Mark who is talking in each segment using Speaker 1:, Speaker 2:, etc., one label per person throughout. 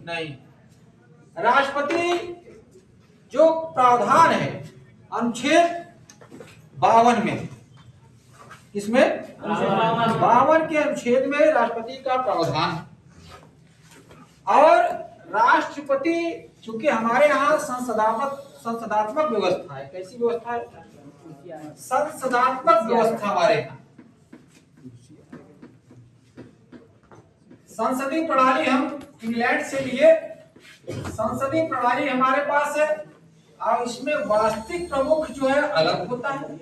Speaker 1: नहीं। राष्ट्रपति जो प्रावधान है अनुच्छेद 52 में, किसमें? 52 के अनुच्छेद में राष्ट्रपति का प्रावधान है। और राष्ट्रपति चूंकि हमारे यहाँ संसदात्मक व्यवस्था है। कैसी व्यवस्था है? संसदात्मक व्यवस्था हमारे यहाँ। संसदीय प्रणाली हम इंग्लैंड से लिए, संसदीय प्रणाली हमारे पास है और इसमें वास्तविक प्रमुख जो है अलग होता है,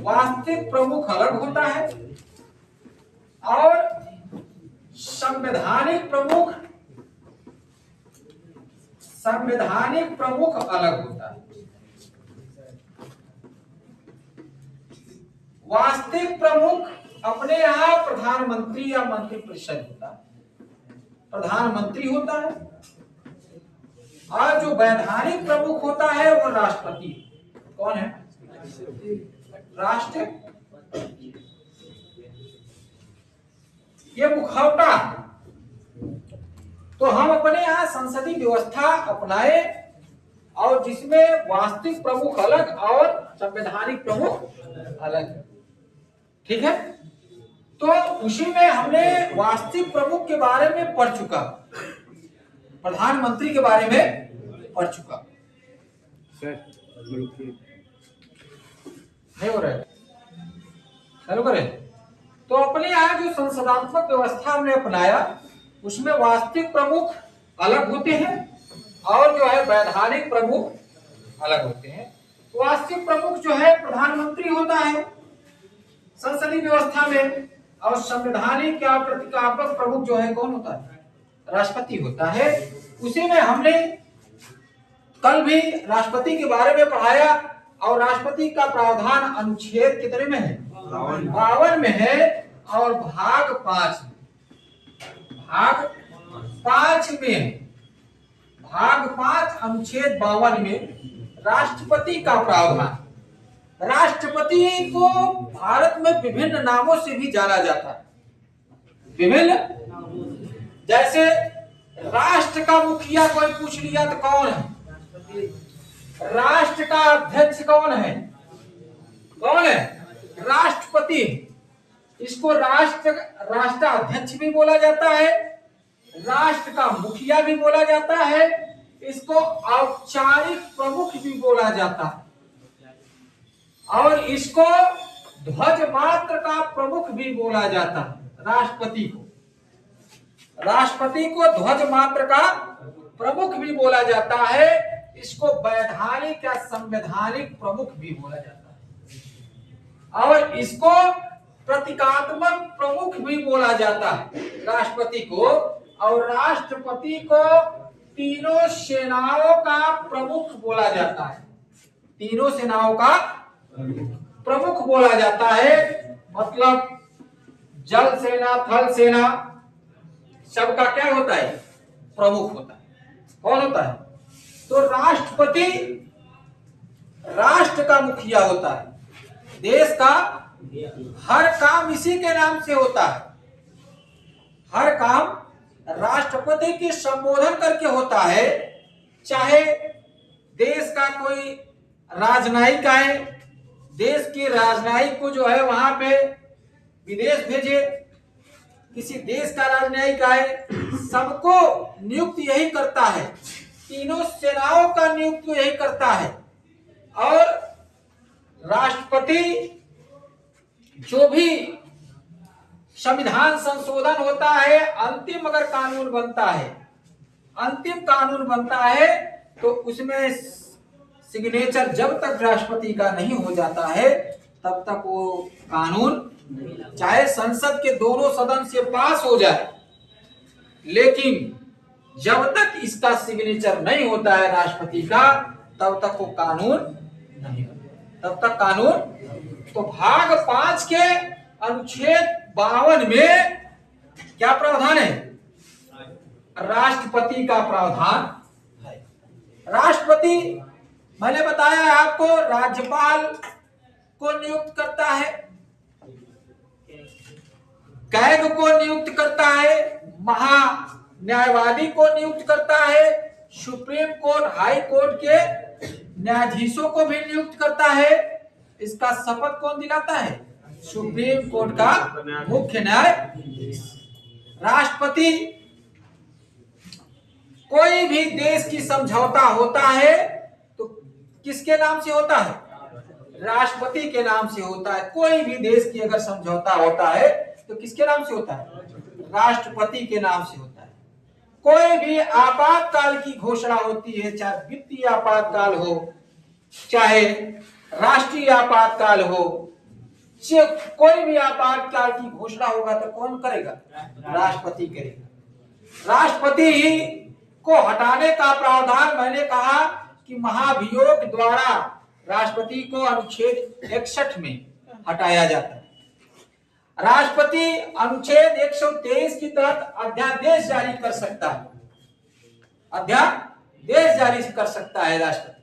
Speaker 1: वास्तविक प्रमुख अलग होता है और संवैधानिक प्रमुख अलग होता है। वास्तविक प्रमुख अपने यहाँ प्रधानमंत्री या मंत्रिपरिषद होता है, प्रधानमंत्री होता है, और जो वैधानिक प्रमुख होता है वो राष्ट्रपति। कौन है? राष्ट्रपति। ये मुखौटा। तो हम अपने यहाँ संसदीय व्यवस्था अपनाए और जिसमें वास्तविक प्रमुख अलग और संवैधानिक प्रमुख अलग, ठीक है। तो उसी में हमने वास्तविक प्रमुख के बारे में पढ़ चुका, प्रधानमंत्री के बारे में पढ़ चुका। नहीं हो रहा है, चालू करें। तो अपने यहाँ जो संसदात्मक व्यवस्था हमने अपनाया उसमें वास्तविक प्रमुख अलग होते हैं और जो है वैधानिक प्रमुख अलग होते हैं। वास्तविक प्रमुख जो है प्रधानमंत्री होता है संसदीय व्यवस्था में, और संवैधानिक या प्रतीकात्मक प्रमुख जो है कौन होता है? राष्ट्रपति होता है। उसी में हमने कल भी राष्ट्रपति के बारे में पढ़ाया और राष्ट्रपति का प्रावधान अनुच्छेद कितने में है? 52 में है और भाग 5 अनुच्छेद 52 में राष्ट्रपति का प्रावधान। राष्ट्रपति को भारत में विभिन्न नामों से भी जाना जाता है, विभिन्न। जैसे राष्ट्र का मुखिया कोई पूछ लिया तो कौन है? राष्ट्र का अध्यक्ष कौन है? कौन है? राष्ट्रपति। इसको राष्ट्राध्यक्ष भी बोला जाता है, राष्ट्र का मुखिया भी बोला जाता है, इसको औपचारिक प्रमुख भी बोला जाता है, और इसको ध्वज मात्र का प्रमुख भी बोला जाता है। राष्ट्रपति को ध्वज मात्र का प्रमुख भी बोला जाता है, इसको वैधानिक या संवैधानिक प्रमुख भी बोला जाता है, और इसको प्रतीकात्मक प्रमुख भी बोला जाता है राष्ट्रपति को। और राष्ट्रपति को तीनों सेनाओं का प्रमुख बोला जाता है, तीनों सेनाओं का प्रमुख बोला जाता है। मतलब जल सेना, थल सेना, सबका क्या होता है? प्रमुख होता है। कौन होता है? तो राष्ट्रपति राष्ट्र का मुखिया होता है, देश का हर काम इसी के नाम से होता है, हर काम राष्ट्रपति के संबोधन करके होता है। चाहे देश का कोई राजनयिक आए, देश के राजनयिक को जो है वहां पे विदेश भेजे, किसी देश का राजनयिक आए, सबको नियुक्त यही करता है, तीनों सेनाओं का नियुक्त यही करता है। और राष्ट्रपति जो भी संविधान संशोधन होता है, अंतिम अगर कानून बनता है, अंतिम कानून बनता है, तो उसमें सिग्नेचर जब तक राष्ट्रपति का नहीं हो जाता है तब तक वो कानून चाहे संसद के दोनों सदन से पास हो जाए, लेकिन जब तक इसका सिग्नेचर नहीं होता है राष्ट्रपति का तब तक वो कानून नहीं होता, तब तक कानून। तो भाग 5 के अनुच्छेद 52 में क्या प्रावधान है? राष्ट्रपति का प्रावधान है। राष्ट्रपति मैंने बताया आपको राज्यपाल को नियुक्त करता है, कैग को नियुक्त करता है, न्यायवादी को नियुक्त करता है, सुप्रीम कोर्ट हाई कोर्ट के न्यायाधीशों को भी नियुक्त करता है। इसका शपथ कौन दिलाता है? सुप्रीम कोर्ट का मुख्य न्यायाधीश। राष्ट्रपति कोई भी देश की समझौता होता है तो किसके नाम से होता है? राष्ट्रपति के नाम से होता है। कोई भी देश की अगर समझौता होता है तो किसके नाम से होता है? राष्ट्रपति के नाम से होता है। कोई भी आपातकाल की घोषणा होती है, चाहे वित्तीय आपातकाल हो, चाहे राष्ट्रीय आपातकाल हो, कोई भी आपातकाल की घोषणा होगा तो कौन करेगा? राष्ट्रपति करेगा। राष्ट्रपति ही को हटाने का प्रावधान मैंने कहा कि महाभियोग द्वारा राष्ट्रपति को अनुच्छेद 61 में हटाया जाता है। राष्ट्रपति अनुच्छेद 123 के तहत अध्यादेश जारी कर सकता है। अध्यादेश जारी कर सकता है राष्ट्रपति।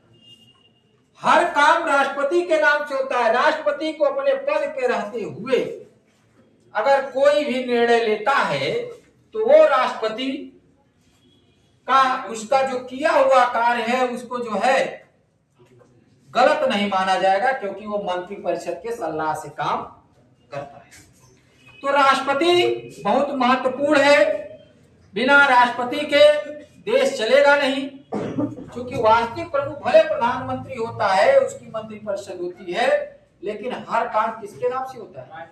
Speaker 1: हर काम राष्ट्रपति के नाम से होता है। राष्ट्रपति को अपने पद पे रहते हुए अगर कोई भी निर्णय लेता है तो वो राष्ट्रपति का उसका जो किया हुआ कार्य है उसको जो है गलत नहीं माना जाएगा, क्योंकि वो मंत्रिपरिषद के सलाह से काम करता है। तो राष्ट्रपति बहुत महत्वपूर्ण है। बिना राष्ट्रपति के देश चलेगा नहीं, क्योंकि वास्तविक प्रमुख भले प्रधानमंत्री होता है, उसकी मंत्रिपरिषद होती है, लेकिन हर काम किसके नाम से होता है?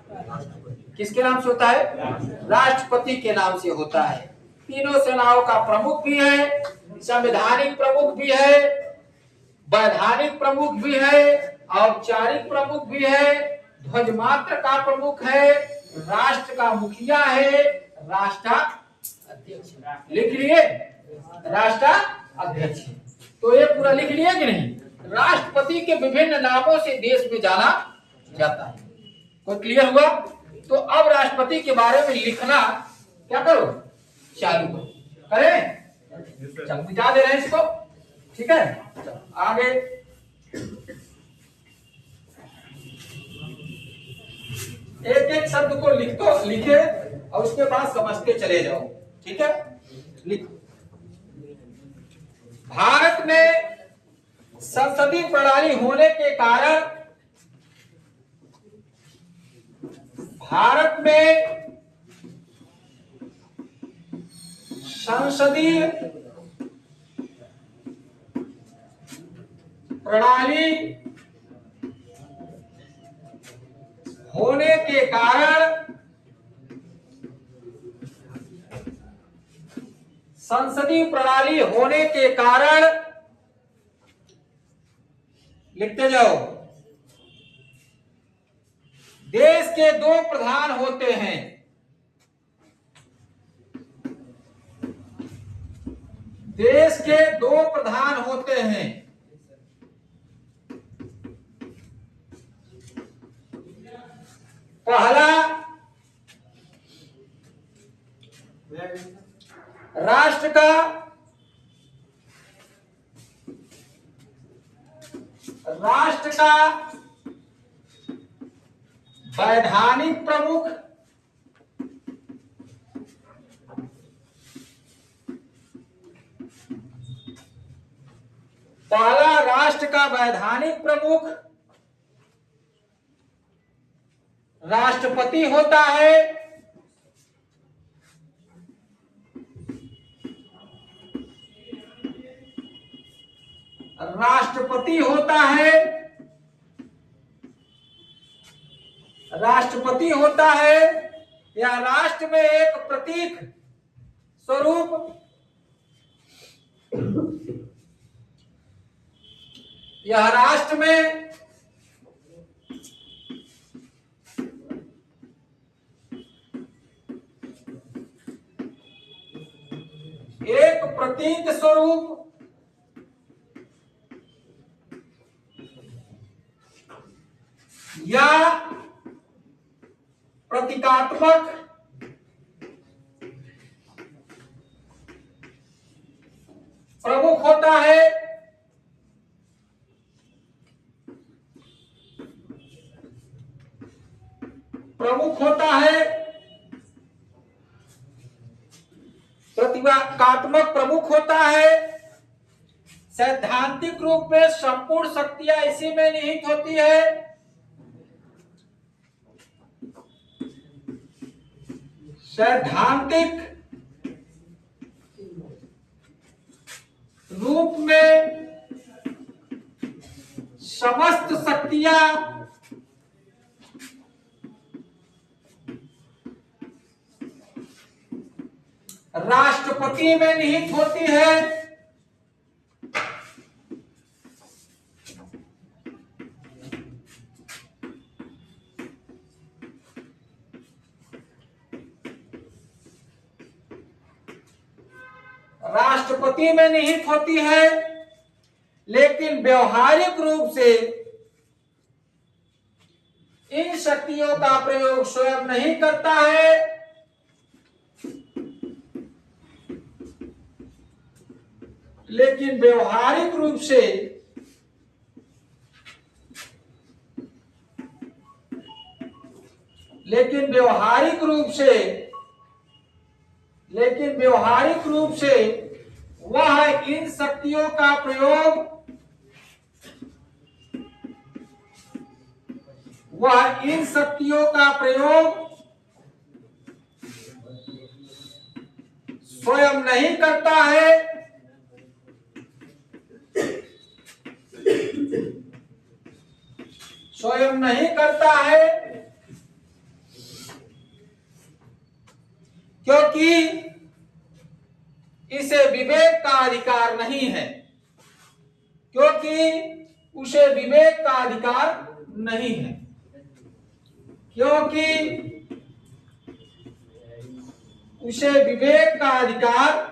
Speaker 1: किसके नाम से होता है? राष्ट्रपति के नाम से होता है। तीनों सेनाओं का प्रमुख भी है, संवैधानिक प्रमुख भी है, वैधानिक प्रमुख भी है, औपचारिक प्रमुख भी है, ध्वजमात्र का प्रमुख है, राष्ट्र का मुखिया है, राष्ट्राध्यक्ष। लिख लिए? राष्ट्राध्यक्ष। तो ये पूरा लिख लिया कि नहीं? राष्ट्रपति के विभिन्न नामों से देश में जाना जाता है। कोई क्लियर हुआ? तो अब राष्ट्रपति के बारे में लिखना क्या करो? चालू करो। करें? चल मिटा दे रहे हैं इसको, ठीक है? आगे एक एक शब्द को लिखे और उसके बाद समझते चले जाओ, ठीक है? लिखो। भारत में संसदीय प्रणाली होने के कारण भारत में संसदीय प्रणाली होने के कारण संसदीय प्रणाली होने के कारण लिखते जाओ, देश के दो प्रधान होते हैं। देश के दो प्रधान होते हैं। पहला राष्ट्र का वैधानिक प्रमुख, पहला राष्ट्र का वैधानिक प्रमुख राष्ट्रपति होता है। राष्ट्रपति होता है, राष्ट्रपति होता है या राष्ट्र में एक प्रतीक स्वरूप, यह राष्ट्र में एक प्रतीक स्वरूप या प्रतीकात्मक प्रमुख होता है। प्रमुख होता है प्रतीकात्मक प्रमुख होता है। सैद्धांतिक रूप में संपूर्ण शक्तियां इसी में निहित होती है। सैद्धांतिक रूप में समस्त शक्तियां राष्ट्रपति में निहित होती है। राष्ट्रपति में निहित होती है, लेकिन व्यवहारिक रूप से इन शक्तियों का प्रयोग स्वयं नहीं करता है। लेकिन व्यवहारिक रूप से वह इन शक्तियों का प्रयोग स्वयं नहीं करता है। क्योंकि इसे विवेक का अधिकार नहीं है। उसे विवेक का अधिकार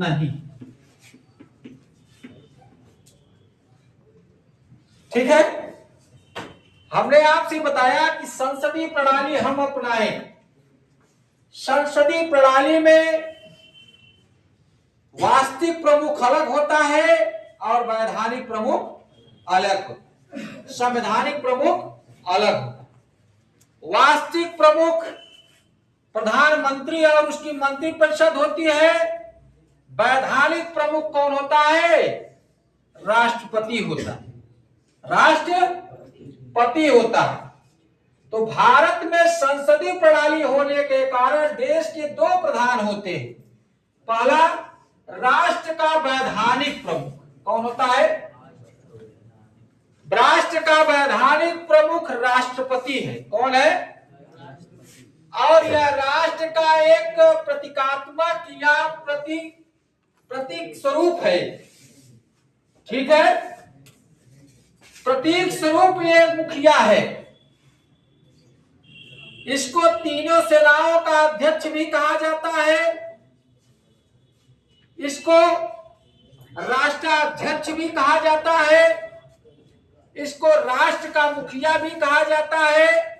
Speaker 1: नहीं है। ठीक है, हमने आपसे बताया कि संसदीय प्रणाली हम अपनाएं। संसदीय प्रणाली में वास्तविक प्रमुख अलग होता है और वैधानिक प्रमुख अलग होता है। संवैधानिक प्रमुख अलग होता है। वास्तविक प्रमुख प्रधानमंत्री और उसकी मंत्रिपरिषद होती है। वैधानिक प्रमुख कौन होता है? राष्ट्रपति होता है। राष्ट्रपति होता है। तो भारत में संसदीय प्रणाली होने के कारण देश के दो प्रधान होते हैं। पहला, राष्ट्र का वैधानिक प्रमुख कौन होता है? राष्ट्र का वैधानिक प्रमुख राष्ट्रपति है। कौन है? और यह राष्ट्र का एक प्रतीकात्मक या प्रतीक स्वरूप है। ठीक है, प्रतीक स्वरूप ये मुखिया है। इसको तीनों सेनाओं का अध्यक्ष भी कहा जाता है। इसको राष्ट्राध्यक्ष भी कहा जाता है। इसको राष्ट्र का मुखिया भी कहा जाता है।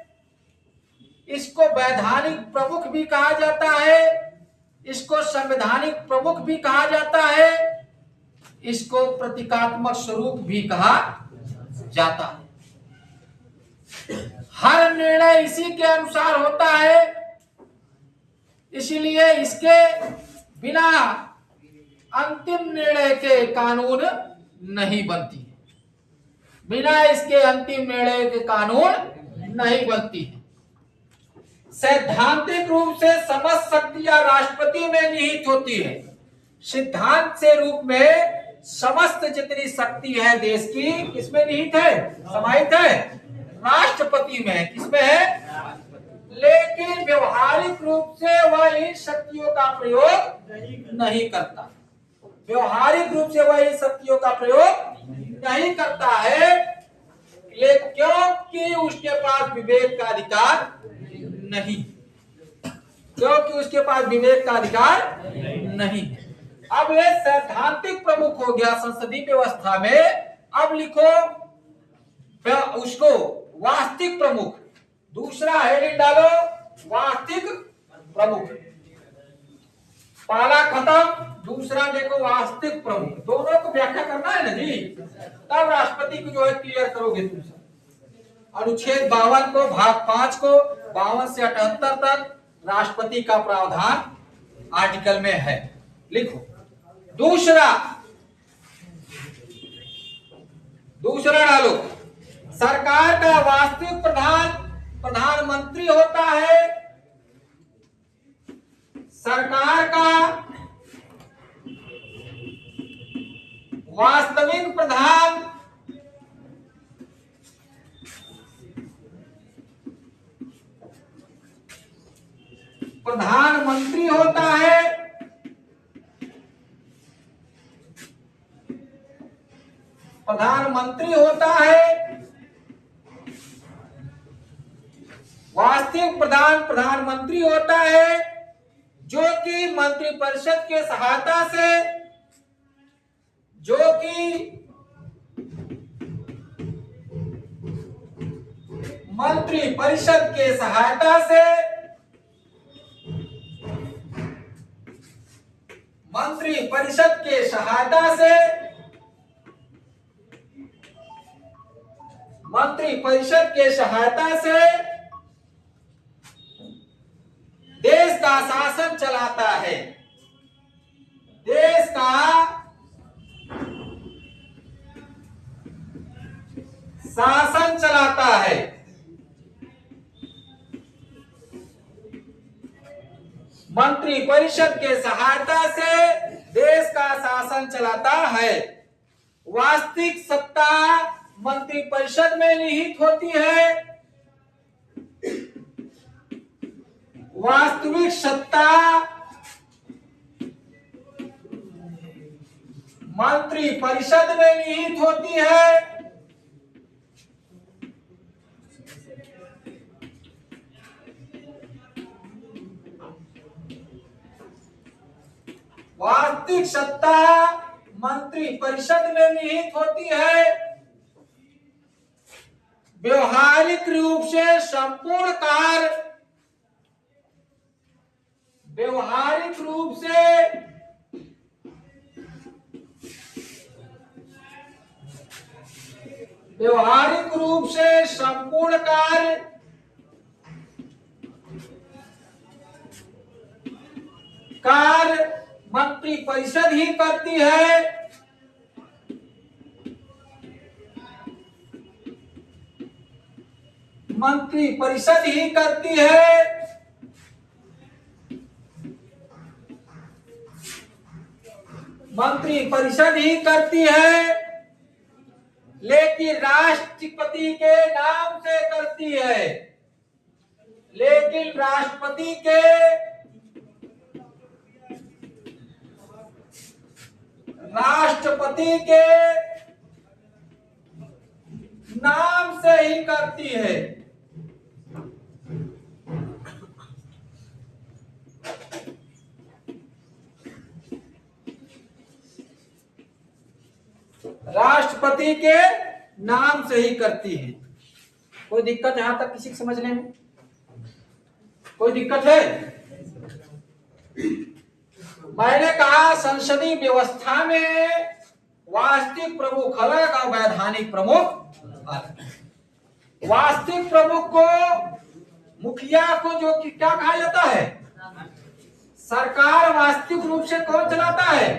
Speaker 1: इसको वैधानिक प्रमुख भी कहा जाता है। इसको संवैधानिक प्रमुख भी कहा जाता है। इसको प्रतीकात्मक स्वरूप भी कहा जाता है। हर निर्णय इसी के अनुसार होता है। इसलिए इसके बिना अंतिम निर्णय के कानून नहीं बनती है। बिना इसके अंतिम निर्णय के कानून नहीं बनती है। सैद्धांतिक रूप से समस्त शक्तियां राष्ट्रपति में निहित होती है। सिद्धांत से रूप में समस्त जितनी शक्ति है देश की किसमें निहित है? समाहित है राष्ट्रपति में। किसमें है? लेकिन व्यवहारिक रूप से वह इन शक्तियों का प्रयोग नहीं करता। व्यवहारिक रूप से वह इन शक्तियों का प्रयोग नहीं करता है। क्योंकि उसके पास विवेक का अधिकार नहीं। क्योंकि उसके पास विवेक का अधिकार नहीं। अब ये सैद्धांतिक प्रमुख हो गया संसदीय व्यवस्था में। अब लिखो उसको वास्तविक प्रमुख। दूसरा हेडिंग डालो वास्तविक प्रमुख। पहला खत्म, दूसरा देखो वास्तविक प्रमुख, दोनों को व्याख्या करना है ना जी, तब राष्ट्रपति को जो है क्लियर करोगे तुम सब। अनुच्छेद 52 को भाग 5 को 52 से 78 तक राष्ट्रपति का प्रावधान आर्टिकल में है, लिखो। दूसरा डालो, सरकार का वास्तविक प्रधान प्रधानमंत्री होता है। सरकार का वास्तविक प्रधान प्रधानमंत्री होता है। प्रधानमंत्री होता है, वास्तविक प्रधान प्रधानमंत्री होता है, जो कि मंत्रिपरिषद के सहायता से, जो कि मंत्रिपरिषद के सहायता से, मंत्रिपरिषद के सहायता से, मंत्रिपरिषद के सहायता से देश का शासन चलाता है। देश का शासन चलाता है। मंत्रिपरिषद के सहायता से देश का शासन चलाता है। वास्तविक सत्ता मंत्रिपरिषद में निहित होती है। वास्तविक सत्ता मंत्रिपरिषद में निहित होती है। वास्तविक सत्ता मंत्रिपरिषद में निहित होती है। व्यवहारिक रूप से संपूर्ण कार्य, व्यवहारिक रूप से संपूर्ण कार्य मंत्रिपरिषद ही करती है। मंत्रिपरिषद ही करती है। मंत्रिपरिषद ही करती है, लेकिन राष्ट्रपति के नाम से करती है। लेकिन राष्ट्रपति के नाम से ही करती है। राष्ट्रपति के नाम से ही करती है। कोई दिक्कत यहां तक किसी को समझने में? कोई दिक्कत है? मैंने कहा संसदीय व्यवस्था में वास्तविक प्रमुख अलग और वैधानिक प्रमुख अलग। वास्तविक प्रमुख को, मुखिया को जो कि क्या कहा जाता है? सरकार वास्तविक रूप से कौन चलाता है?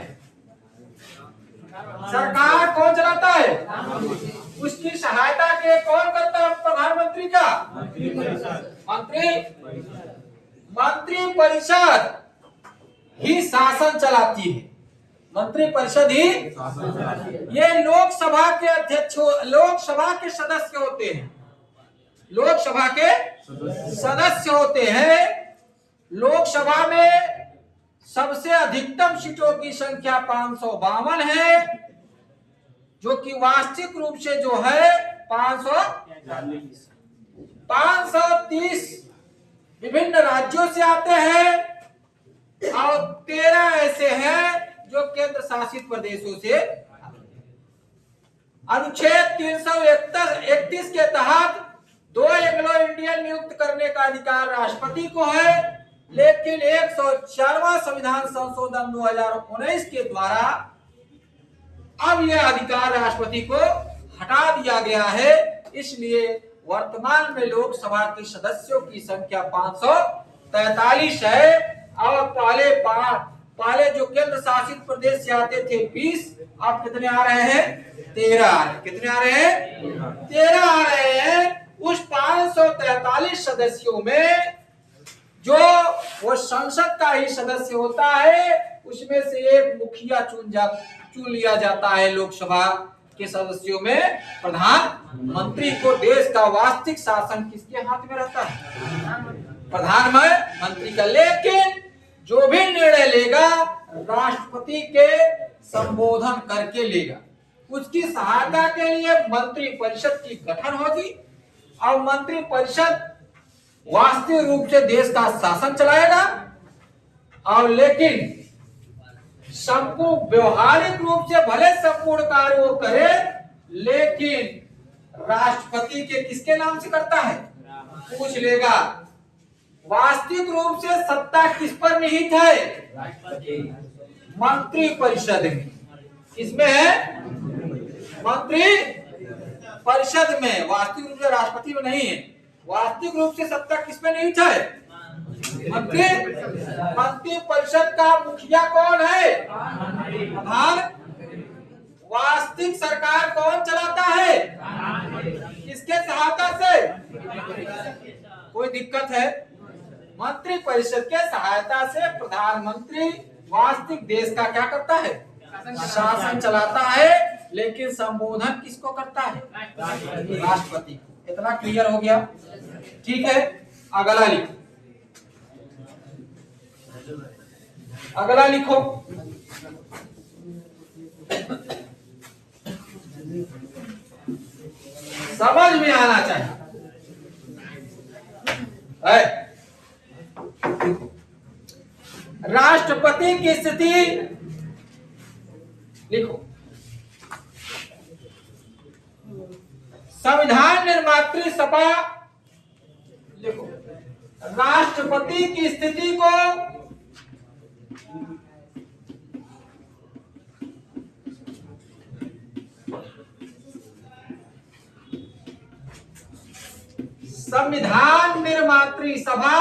Speaker 1: सरकार कौन चलाता है? उसकी सहायता के कौन करता है? प्रधानमंत्री का मंत्रिपरिषद ही शासन चलाती है। मंत्रिपरिषद ही ये लोकसभा के अध्यक्ष, लोकसभा के सदस्य होते हैं। लोकसभा के सदस्य होते हैं। लोकसभा में सबसे अधिकतम सीटों की संख्या 552 है, जो कि वास्तविक रूप से जो है 530 विभिन्न राज्यों से आते हैं और 13 ऐसे हैं जो केंद्र शासित प्रदेशों से। अनुच्छेद 331 के तहत 2 एंग्लो इंडियन नियुक्त करने का अधिकार राष्ट्रपति को है। लेकिन 104वां संविधान संशोधन 2019 के द्वारा अब यह अधिकार राष्ट्रपति को हटा दिया गया है। इसलिए वर्तमान में लोकसभा के सदस्यों की संख्या 543 है। और पहले जो केंद्र शासित प्रदेश से आते थे 20, अब कितने आ रहे हैं? 13 आ रहे हैं। कितने आ रहे हैं? 13 आ रहे हैं। उस 543 सदस्यों में जो वो संसद का ही सदस्य होता है, उसमें से एक मुखिया चुन लिया जाता है। लोकसभा के सदस्यों में प्रधानमंत्री को देश का वास्तविक शासन किसके हाथ में रहता है? प्रधानमंत्री का। लेकिन जो भी निर्णय लेगा राष्ट्रपति के संबोधन करके लेगा। उसकी सहायता के लिए मंत्रिपरिषद की गठन होगी और मंत्रिपरिषद वास्तविक रूप से देश का शासन चलाएगा। और लेकिन संपूर्ण व्यवहारिक रूप से भले संपूर्ण कार्य वो करे, लेकिन राष्ट्रपति के किसके नाम से करता है? पूछ लेगा। वास्तविक रूप से सत्ता किस पर निहित है? मंत्रिपरिषद में। किसमें है? मंत्री परिषद में। वास्तविक रूप से राष्ट्रपति में नहीं है। वास्तविक रूप से सत्ता किसमें निहित है? मंत्री परिषद का मुखिया कौन है? प्रधान। वास्तविक सरकार कौन चलाता है? किसके सहायता से? कोई दिक्कत है? मंत्री परिषद के सहायता से प्रधानमंत्री वास्तविक देश का क्या करता है? शासन चलाता है। लेकिन संबोधन किसको करता है? राष्ट्रपति को। इतना क्लियर हो गया? ठीक है, अगला लिखो। अगला लिखो। समझ में आना चाहिए। राष्ट्रपति की स्थिति लिखो। संविधान निर्मात्री सभा लिखो। राष्ट्रपति की स्थिति को संविधान निर्मात्री सभा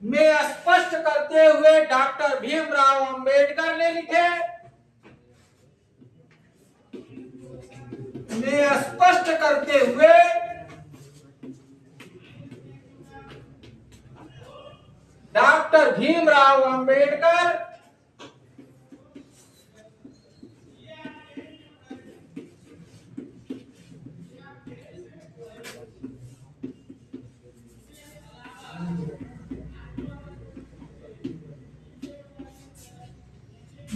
Speaker 1: में स्पष्ट करते हुए डॉक्टर भीमराव अंबेडकर ने लिखे। में स्पष्ट करते हुए डॉक्टर भीमराव अंबेडकर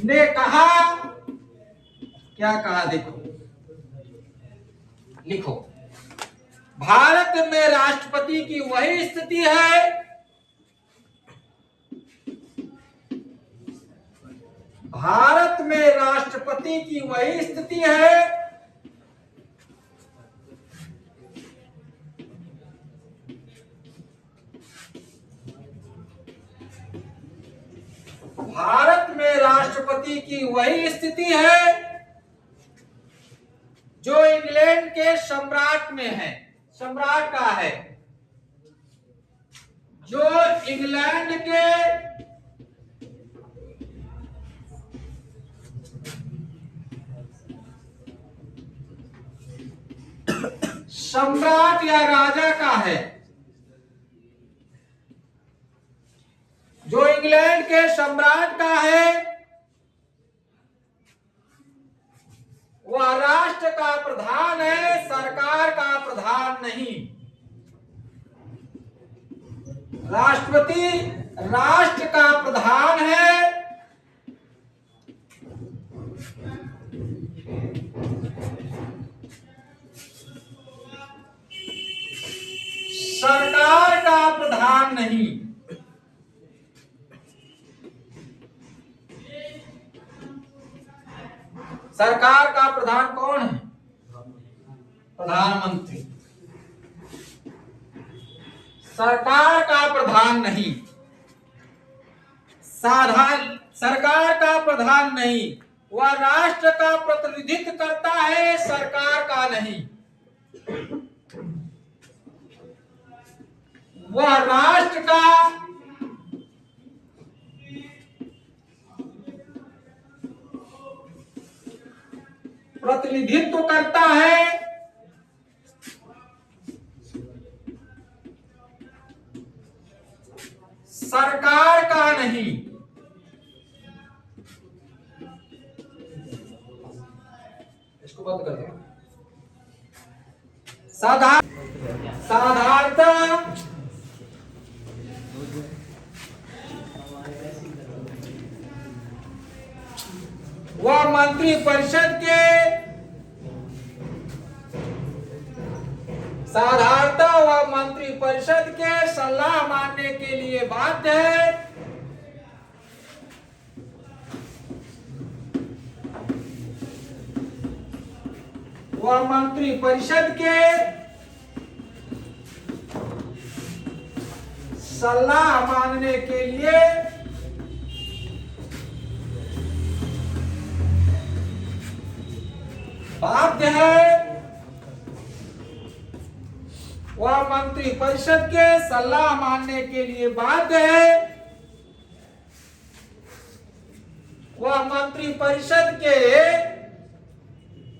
Speaker 1: ने कहा। क्या कहा? देखो, लिखो। भारत में राष्ट्रपति की वही स्थिति है भारत में राष्ट्रपति की वही स्थिति है भारत में राष्ट्रपति की वही स्थिति है जो इंग्लैंड के सम्राट में है। सम्राट का है जो इंग्लैंड के सम्राट या राजा का है। जो इंग्लैंड के सम्राट का है वह राष्ट्र का प्रधान है, सरकार का प्रधान नहीं। राष्ट्रपति राष्ट्र का प्रधान है, सरकार का प्रधान नहीं। सरकार का प्रधान कौन है? प्रधानमंत्री। सरकार का प्रधान नहीं, साधारण सरकार का प्रधान नहीं, वह राष्ट्र का प्रतिनिधित्व करता है, सरकार का नहीं। वह राष्ट्र का प्रतिनिधित्व करता है, सरकार का नहीं। इसको बंद कर दो। साधारणतः वह मंत्री परिषद के सलाह मानने के लिए बाध्य है। वह मंत्री परिषद के सलाह मानने के लिए बाध्य है। वह मंत्री परिषद के सलाह मानने के लिए बाध्य है। वह मंत्री परिषद के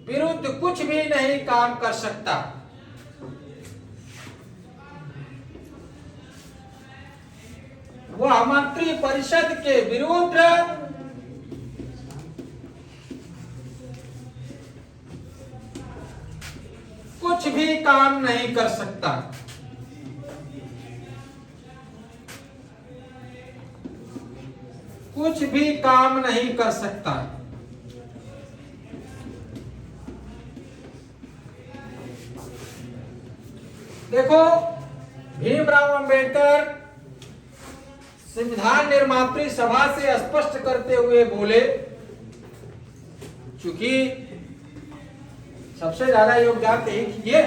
Speaker 1: विरुद्ध कुछ भी नहीं काम कर सकता। वह मंत्री परिषद के विरुद्ध कुछ भी काम नहीं कर सकता। कुछ भी काम नहीं कर सकता। देखो, भीमराव अंबेडकर संविधान निर्मात्री सभा से स्पष्ट करते हुए बोले, चूंकि सबसे ज्यादा योगदान यही किए,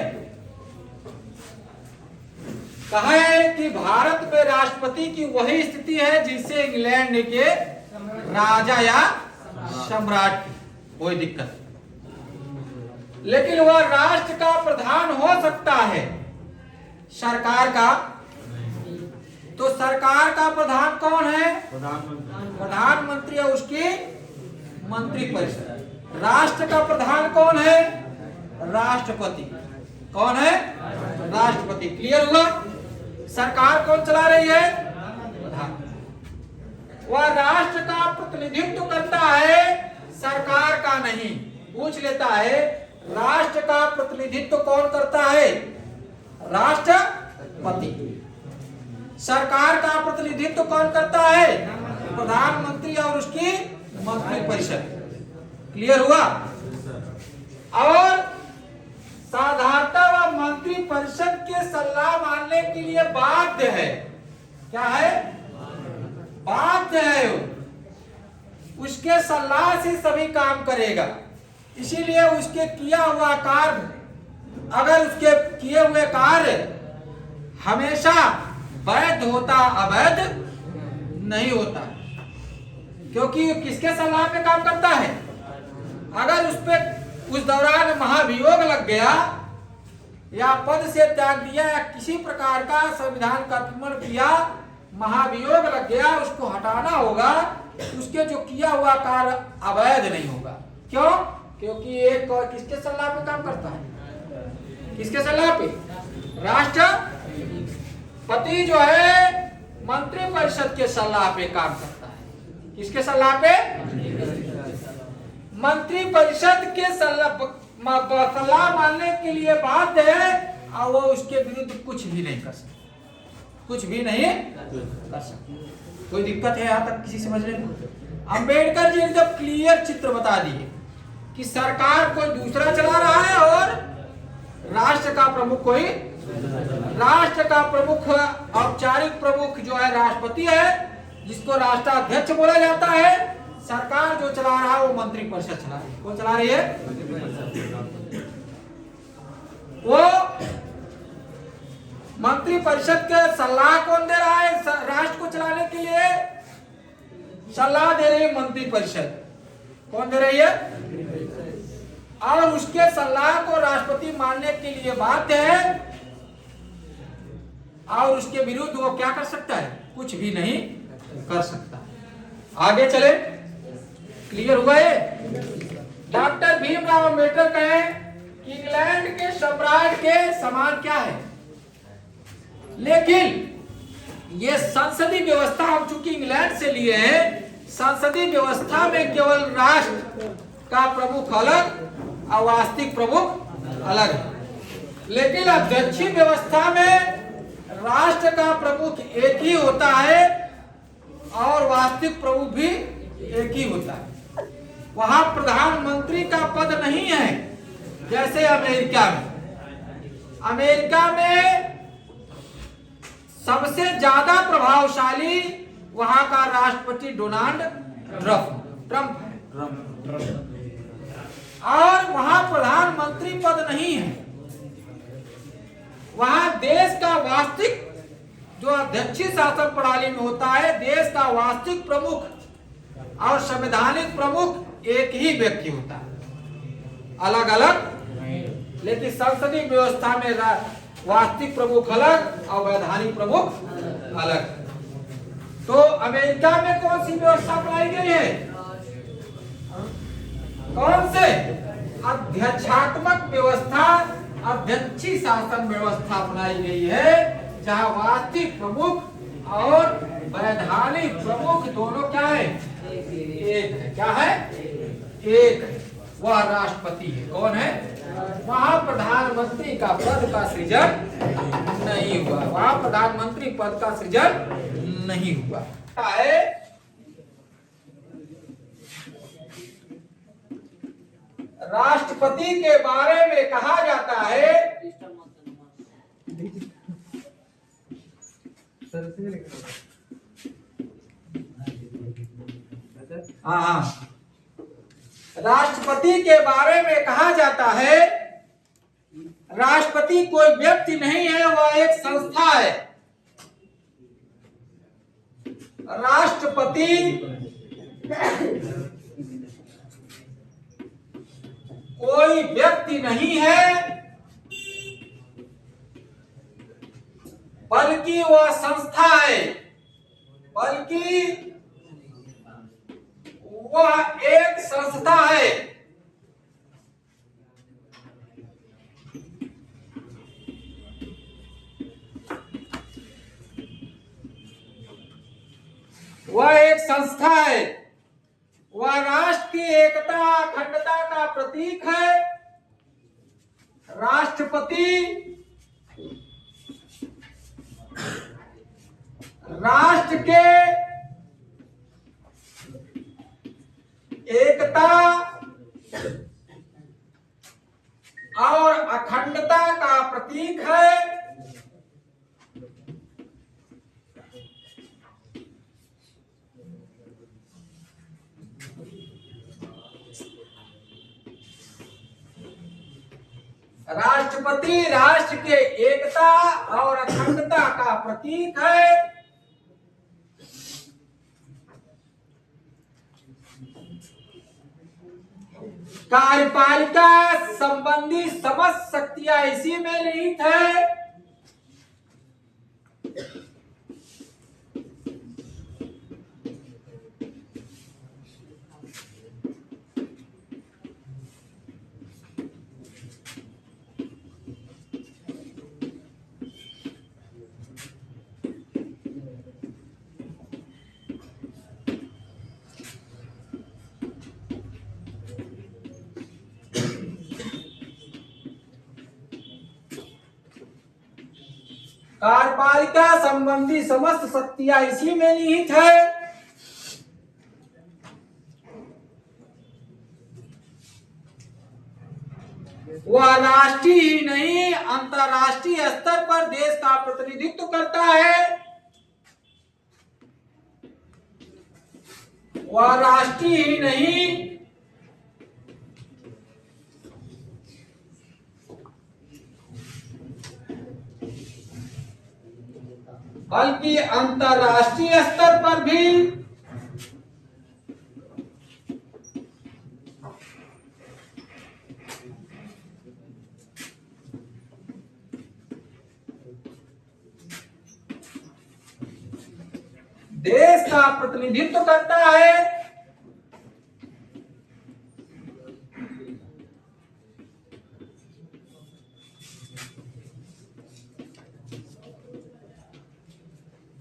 Speaker 1: कहा है कि भारत में राष्ट्रपति की वही स्थिति है जिससे इंग्लैंड के राजा या सम्राट की, कोई दिक्कत नहीं। लेकिन वह राष्ट्र का प्रधान हो सकता है, सरकार का। तो सरकार का प्रधान कौन है? प्रधानमंत्री और उसकी मंत्रिपरिषद। राष्ट्र का प्रधान कौन है? राष्ट्रपति। कौन है? राष्ट्रपति। क्लियर हुआ? सरकार कौन चला रही है? प्रधान। वह राष्ट्र का प्रतिनिधित्व करता है, सरकार का नहीं। पूछ लेता है, राष्ट्र का प्रतिनिधित्व कौन करता है? राष्ट्रपति। सरकार का प्रतिनिधित्व कौन करता है? प्रधानमंत्री और उसकी मंत्रिपरिषद। क्लियर हुआ? और साधारणतः वह मंत्री परिषद के सलाह मानने के लिए बाध्य है। क्या है? बाध्य है। उसके सलाह से सभी काम करेगा। इसीलिए उसके किया हुआ कार्य, अगर उसके किए हुए कार्य हमेशा वैध होता, अवैध नहीं होता, क्योंकि किसके सलाह पे काम करता है? अगर उस पे उस दौरान महाभियोग लग गया या पद से त्याग दिया या किसी प्रकार का संविधान का अतिक्रमण किया, महाभियोग लग गया, उसको हटाना होगा। उसके जो किया हुआ कार्य अवैध नहीं होगा। क्यों? क्योंकि एक किसके सलाह पे काम करता है? किसके सलाह पे? राष्ट्रपति जो है मंत्री परिषद के सलाह पे काम करता है। किसके सलाह पे? मंत्री परिषद के सलाह मानने के लिए बाध्य है और वो उसके विरुद्ध कुछ भी नहीं कर सकता। कुछ भी नहीं कर सकता। कोई दिक्कत है यहाँ तक किसी समझने में? अंबेडकर जी एकदम क्लियर चित्र बता दिए कि सरकार कोई दूसरा चला रहा है और राष्ट्र का प्रमुख कोई, राष्ट्र का प्रमुख औपचारिक प्रमुख जो है राष्ट्रपति है, जिसको राष्ट्राध्यक्ष बोला जाता है। सरकार जो चला रहा है वो मंत्रिपरिषद चला रही है। कौन चला रही है? वो मंत्रिपरिषद के सलाह कौन दे रहा है? राष्ट्र को चलाने के लिए सलाह दे रही है मंत्रिपरिषद। कौन दे रही है? और उसके सलाह को राष्ट्रपति मानने के लिए बाध्य है, और उसके विरुद्ध वो क्या कर सकता है? कुछ भी नहीं कर सकता। आगे चले, क्लियर हुआ ये? डॉक्टर भीमराव अम्बेडकर कहे कि इंग्लैंड के सम्राट के समान क्या है, लेकिन ये संसदीय व्यवस्था हम चूंकि इंग्लैंड से लिए हैं, संसदीय व्यवस्था में केवल राष्ट्र का प्रमुख अलग और वास्तविक प्रमुख अलग है, लेकिन अध्यक्षीय व्यवस्था में राष्ट्र का प्रमुख एक ही होता है और वास्तविक प्रमुख भी एक ही होता है। वहां प्रधानमंत्री का पद नहीं है जैसे अमेरिका में। अमेरिका में सबसे ज्यादा प्रभावशाली वहां का राष्ट्रपति डोनाल्ड ट्रंप है, और वहां प्रधानमंत्री पद नहीं है। वहां देश का वास्तविक जो अध्यक्षीय शासन प्रणाली में होता है, देश का वास्तविक प्रमुख और संवैधानिक प्रमुख एक ही व्यक्ति होता है, अलग अलग। लेकिन संसदीय व्यवस्था में वास्तविक प्रमुख अलग और वैधानिक प्रमुख अलग। तो अमेरिका में कौन सी व्यवस्था अपनाई गई है? कौन से? अध्यक्षात्मक व्यवस्था, अध्यक्षीय शासन व्यवस्था अपनाई गई है, जहां वास्तविक प्रमुख और वैधानिक प्रमुख दोनों क्या है? एक है। क्या है? एक है। वह राष्ट्रपति है। कौन है? वहां प्रधानमंत्री का पद का सृजन नहीं हुआ। वहां प्रधानमंत्री पद का सृजन नहीं हुआ है। राष्ट्रपति के बारे में कहा जाता है, हाँ, राष्ट्रपति के बारे में कहा जाता है, राष्ट्रपति कोई व्यक्ति नहीं है, वह एक संस्था है। राष्ट्रपति कोई व्यक्ति नहीं है, बल्कि वह संस्था है, बल्कि वह एक संस्था है। वह एक संस्था है। वह राष्ट्र की एकता अखंडता का प्रतीक है। राष्ट्रपति राष्ट्र के एकता और अखंडता का प्रतीक है। राष्ट्रपति राष्ट्र के एकता और अखंडता का प्रतीक है। कार्यपालिका संबंधी समस्त शक्तियां इसी में निहित है। कार्यपालिका संबंधी समस्त शक्तियां इसी में निहित है। वह राष्ट्रीय ही नहीं, अंतर्राष्ट्रीय स्तर पर देश का प्रतिनिधित्व करता है। वह राष्ट्रीय ही नहीं बल्कि अंतरराष्ट्रीय स्तर पर भी देश का प्रतिनिधित्व करता है।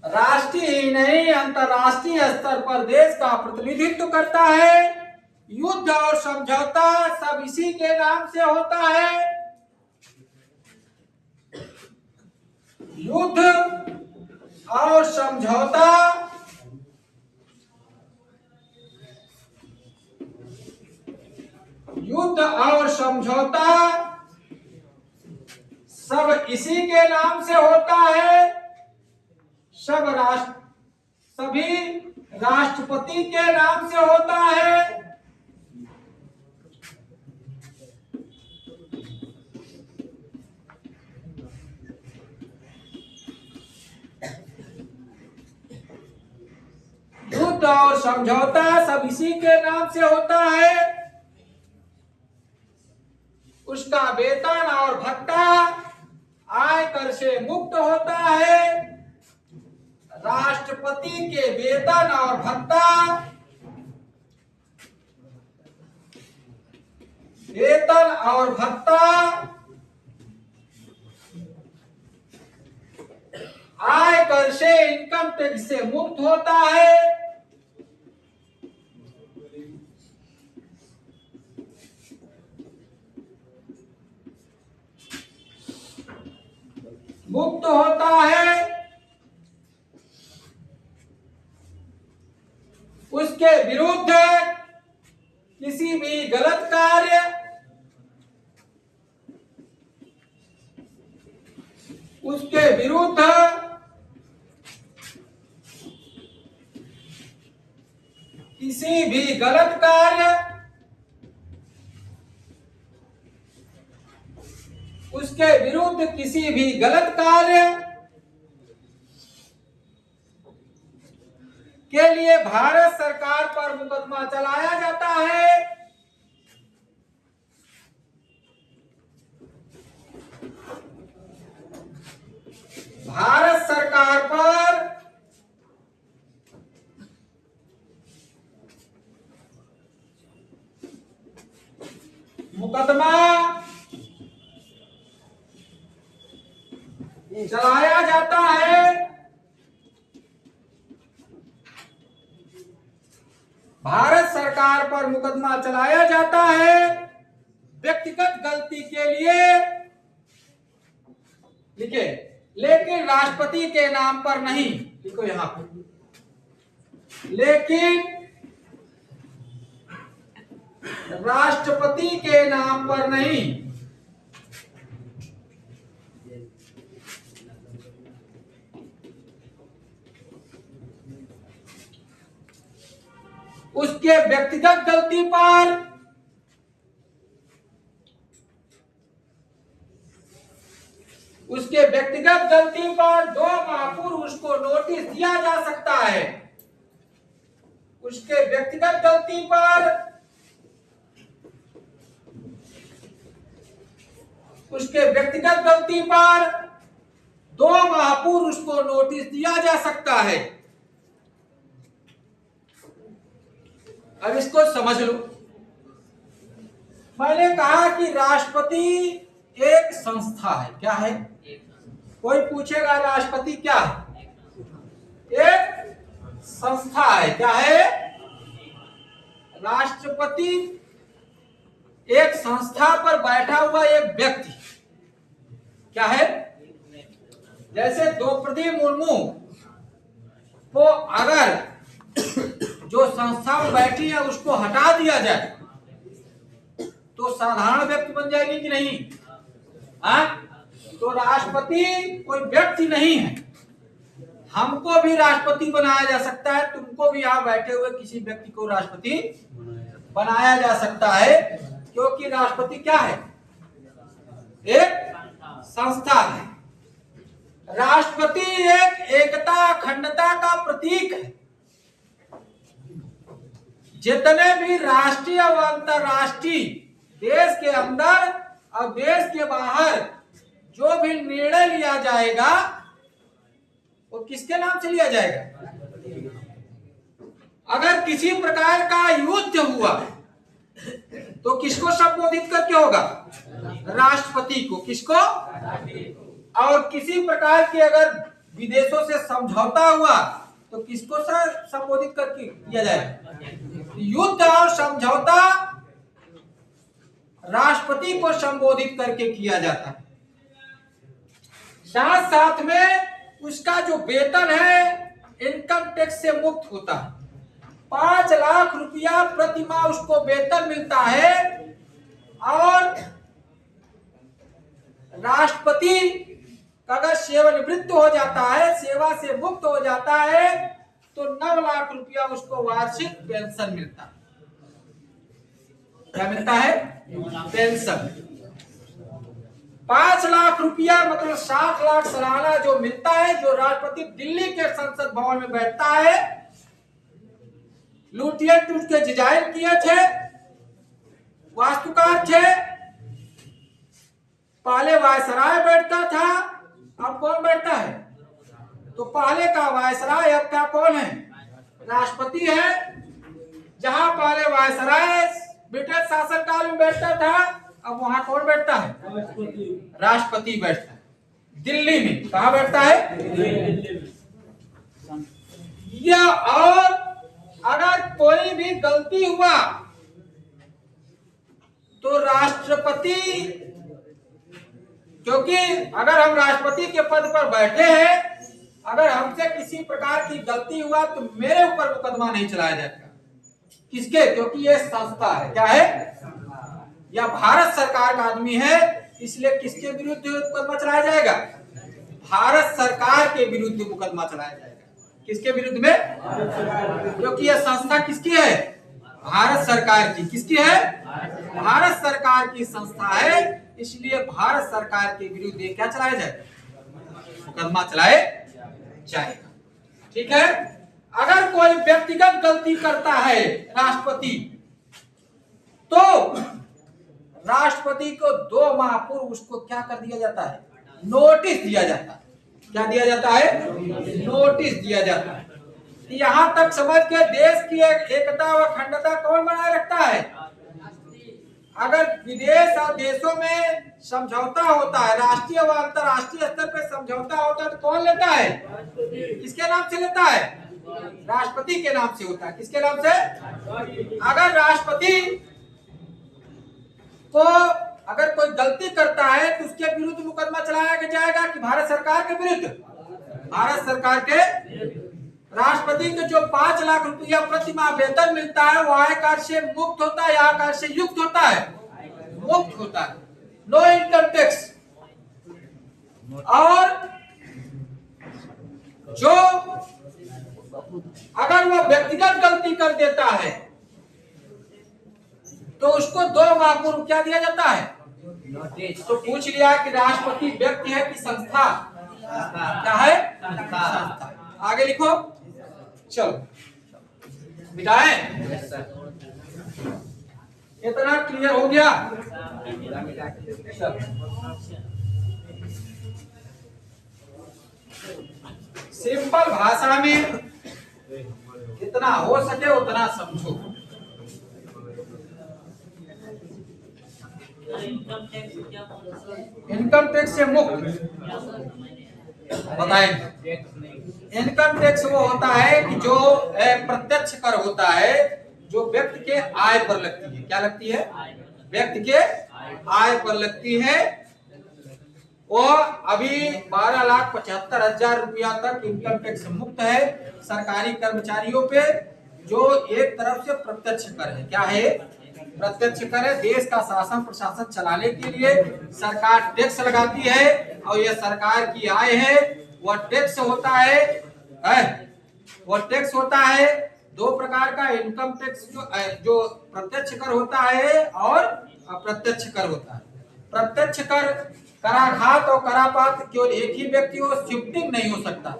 Speaker 1: राष्ट्रीय ही नहीं अंतरराष्ट्रीय स्तर पर देश का प्रतिनिधित्व करता है। युद्ध और समझौता सब इसी के नाम से होता है। युद्ध और समझौता सब इसी के नाम से होता है। सभी राष्ट्रपति के नाम से होता है। युद्ध और समझौता सब इसी के नाम से होता है। उसका वेतन और भत्ता आयकर से मुक्त होता है। राष्ट्रपति के वेतन और भत्ता आयकर से इनकम टैक्स से मुक्त होता है। उसके विरुद्ध किसी भी गलत कार्य के लिए भारत सरकार पर मुकदमा चलाया जाता है। भारत सरकार पर मुकदमा चलाया जाता है। भारत सरकार पर मुकदमा चलाया जाता है व्यक्तिगत गलती के लिए, लिखे, लेकिन राष्ट्रपति के नाम पर नहीं। लिखो यहां पे, लेकिन राष्ट्रपति के नाम पर नहीं। उसके व्यक्तिगत गलती पर उसके व्यक्तिगत गलती पर 2 माह पूर्व उसको नोटिस दिया जा सकता है। उसके व्यक्तिगत गलती पर उसके व्यक्तिगत गलती पर 2 माह पूर्व उसको नोटिस दिया जा सकता है। अब इसको समझ लो। मैंने कहा कि राष्ट्रपति एक संस्था है। क्या है? कोई पूछेगा राष्ट्रपति क्या है? एक संस्था है। क्या है? राष्ट्रपति एक संस्था पर बैठा हुआ एक व्यक्ति। क्या है? जैसे द्रौपदी मुर्मू को अगर जो संस्था में बैठी है उसको हटा दिया जाए तो साधारण व्यक्ति बन जाएगी कि नहीं? तो राष्ट्रपति कोई व्यक्ति नहीं है, हमको भी राष्ट्रपति बनाया जा सकता है, तुमको भी यहाँ बैठे हुए किसी व्यक्ति को राष्ट्रपति बनाया जा सकता है, क्योंकि राष्ट्रपति क्या है? एक संस्था है। राष्ट्रपति एक एकता अखंडता का प्रतीक है। जितने भी राष्ट्रीय और अंतरराष्ट्रीय देश के अंदर और देश के बाहर जो भी निर्णय लिया जाएगा वो किसके नाम से लिया जाएगा? अगर किसी प्रकार का युद्ध हुआ तो किसको संबोधित करके होगा? राष्ट्रपति को। किसको? और किसी प्रकार की अगर विदेशों से समझौता हुआ तो किसको संबोधित करके किया जाएगा? युद्ध और समझौता राष्ट्रपति को संबोधित करके किया जाता है। साथ साथ में उसका जो वेतन है इनकम टैक्स से मुक्त होता है। 5 लाख रुपया प्रति माह उसको वेतन मिलता है। और राष्ट्रपति अगर सेवानिवृत्त हो जाता है, सेवा से मुक्त हो जाता है, तो 9 लाख रुपया उसको वार्षिक पेंशन मिलता है। क्या मिलता है? पेंशन। 5 लाख रुपया मतलब 60 लाख सालाना जो मिलता है, जो राष्ट्रपति दिल्ली के संसद भवन में बैठता है। लुटियन टूट के डिजाइन किए थे, वास्तुकार थे। पहले वायसराय बैठता था, अब कौन बैठता है? तो पहले का वायसराय अब क्या कौन है? राष्ट्रपति है। जहां पहले वायसराय ब्रिटिश शासनकाल में बैठता था, अब वहां कौन बैठता है? राष्ट्रपति बैठता है। दिल्ली में कहां बैठता है? या और अगर कोई भी गलती हुआ तो राष्ट्रपति, क्योंकि अगर हम राष्ट्रपति के पद पर बैठे हैं, अगर हमसे किसी प्रकार की गलती हुआ तो मेरे ऊपर मुकदमा नहीं चलाया जाएगा। किसके? क्योंकि ये संस्था है। क्या है? या भारत सरकार का आदमी है, इसलिए किसके विरुद्ध मुकदमा चलाया जाएगा? भारत सरकार के विरुद्ध मुकदमा चलाया जाएगा। किसके विरुद्ध में? क्योंकि यह संस्था किसकी है? भारत सरकार की। किसकी है? भारत सरकार की संस्था है, इसलिए भारत सरकार के विरुद्ध क्या चलाया जाएगा? मुकदमा चलाए जाएगा। ठीक है। अगर कोई व्यक्तिगत गलती करता है राष्ट्रपति, तो राष्ट्रपति को 2 माह पूर्व उसको क्या कर दिया जाता है? नोटिस दिया जाता है। क्या दिया जाता है? नोटिस दिया जाता है। यहां तक समझ के देश की एकता और अखंडता कौन बनाए रखता है? अगर विदेश और देशों में समझौता होता है, राष्ट्रीय व अंतरराष्ट्रीय स्तर पर समझौता होता है, तो कौन लेता है? किसके नाम से लेता है? राष्ट्रपति के नाम से होता है। किसके नाम से? अगर राष्ट्रपति को अगर कोई गलती करता है तो उसके विरुद्ध मुकदमा चलाया जाएगा कि भारत सरकार के विरुद्ध? भारत सरकार के। राष्ट्रपति को जो 5 लाख रुपया प्रति माह वेतन मिलता है वो आय कर से मुक्त होता है या आय कर से युक्त होता है? मुक्त होता है। No income tax. और जो अगर वो व्यक्तिगत गलती कर देता है तो उसको 2 माह पूर्व क्या दिया जाता है? तो पूछ लिया कि राष्ट्रपति व्यक्ति है कि संस्था? क्या है? संस्था। आगे लिखो। चलो मिटाएं। इतना क्लियर हो गया? सिंपल भाषा में जितना हो सके उतना समझो। इनकम टैक्स से मुक्त बताएंगे। इनकम टैक्स वो होता है कि जो प्रत्यक्ष कर होता है, जो व्यक्ति के आय पर लगती है। क्या लगती है? व्यक्ति के आय पर लगती है। वो अभी 12,75,000 रुपया तक इनकम टैक्स मुक्त है सरकारी कर्मचारियों पे, जो एक तरफ से प्रत्यक्ष कर है। क्या है? प्रत्यक्ष कर है। देश का शासन प्रशासन चलाने के लिए सरकार टैक्स लगाती है और यह सरकार की आय है, वह टैक्स होता है। है। वो टैक्स होता है दो प्रकार का, इनकम टैक्स जो प्रत्यक्ष कर होता है और अप्रत्यक्ष कर होता है। प्रत्यक्ष कर कराघात और करापात केवल एक ही व्यक्ति हो, शिफ्टिंग नहीं हो सकता,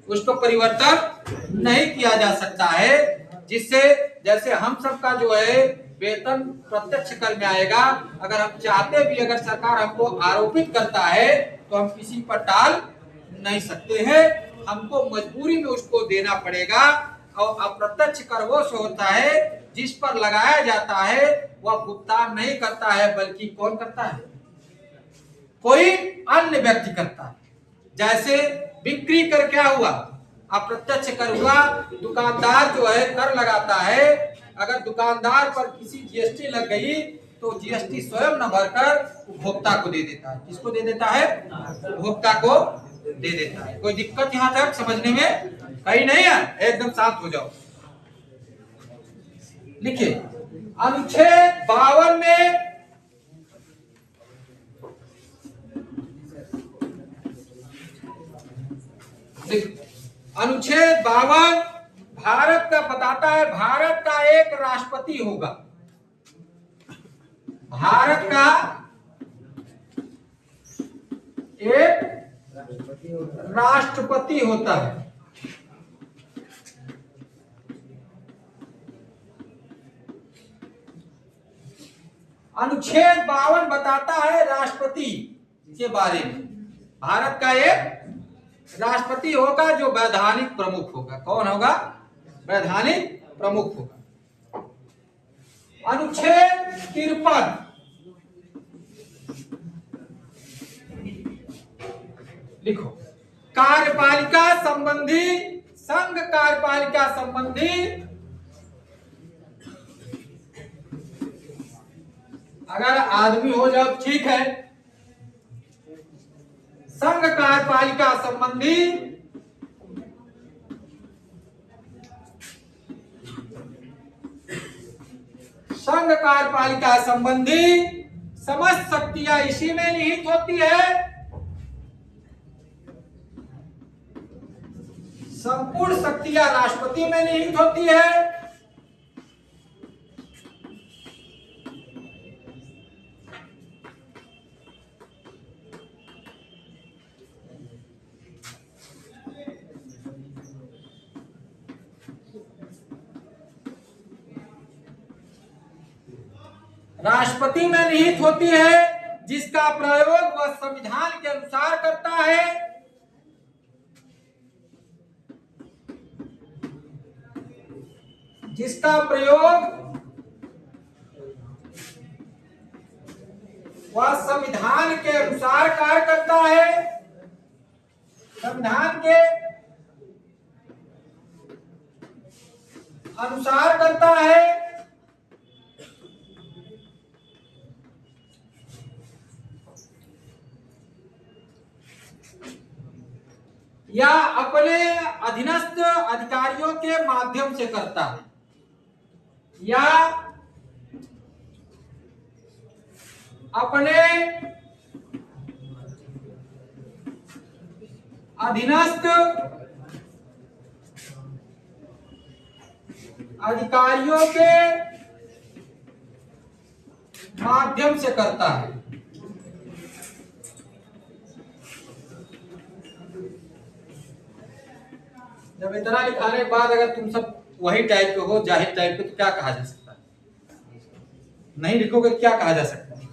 Speaker 1: उसको परिवर्तन नहीं किया जा सकता है, जिससे जैसे हम सबका जो है वेतन प्रत्यक्ष कर में आएगा। अगर हम चाहते भी, अगर सरकार हमको आरोपित करता है तो हम किसी पर टाल नहीं सकते हैं, हमको मजबूरी में उसको देना पड़ेगा। और अप्रत्यक्ष कर वो से होता है जिस पर लगाया जाता है वह भुगतान नहीं करता है, बल्कि कौन करता है? कोई अन्य व्यक्ति करता है। जैसे बिक्री कर क्या हुआ? अप्रत्यक्ष कर हुआ। दुकानदार जो है कर लगाता है, अगर दुकानदार पर किसी जीएसटी लग गई तो जीएसटी स्वयं न भरकर उपभोक्ता को दे देता है। किसको दे देता है? उपभोक्ता को दे देता है। कोई दिक्कत यहाँ तक समझने में कहीं नहीं है? एकदम शांत हो जाओ। लिखिए अनुच्छेद 52 में अनुच्छेद 52 भारत का बताता है भारत का एक राष्ट्रपति होगा। भारत का एक राष्ट्रपति होता है। अनुच्छेद 52 बताता है राष्ट्रपति के बारे में। भारत का एक राष्ट्रपति होगा जो वैधानिक प्रमुख होगा। कौन होगा? वैधानिक प्रमुख होगा। अनुच्छेद 53 लिखो, कार्यपालिका संबंधी, संघ कार्यपालिका संबंधी अगर आदमी हो जाओ ठीक है। संघ कार्यपालिका संबंधी संघ कार्यपालिका संबंधी समस्त शक्तियां इसी में निहित होती है। संपूर्ण शक्तियां राष्ट्रपति में निहित होती है। राष्ट्रपति में निहित होती है, जिसका प्रयोग वह संविधान के अनुसार करता है। जिसका प्रयोग वह संविधान के अनुसार कार्य करता है। संविधान के अनुसार करता है या अपने अधीनस्थ अधिकारियों के माध्यम से करता है, या अपने अधीनस्थ अधिकारियों के माध्यम से करता है। जब इतना लिखाने के बाद अगर तुम सब वही टाइप के हो, जाहिर टाइप के, तो क्या कहा जा सकता है? नहीं लिखोगे क्या कहा जा सकता है?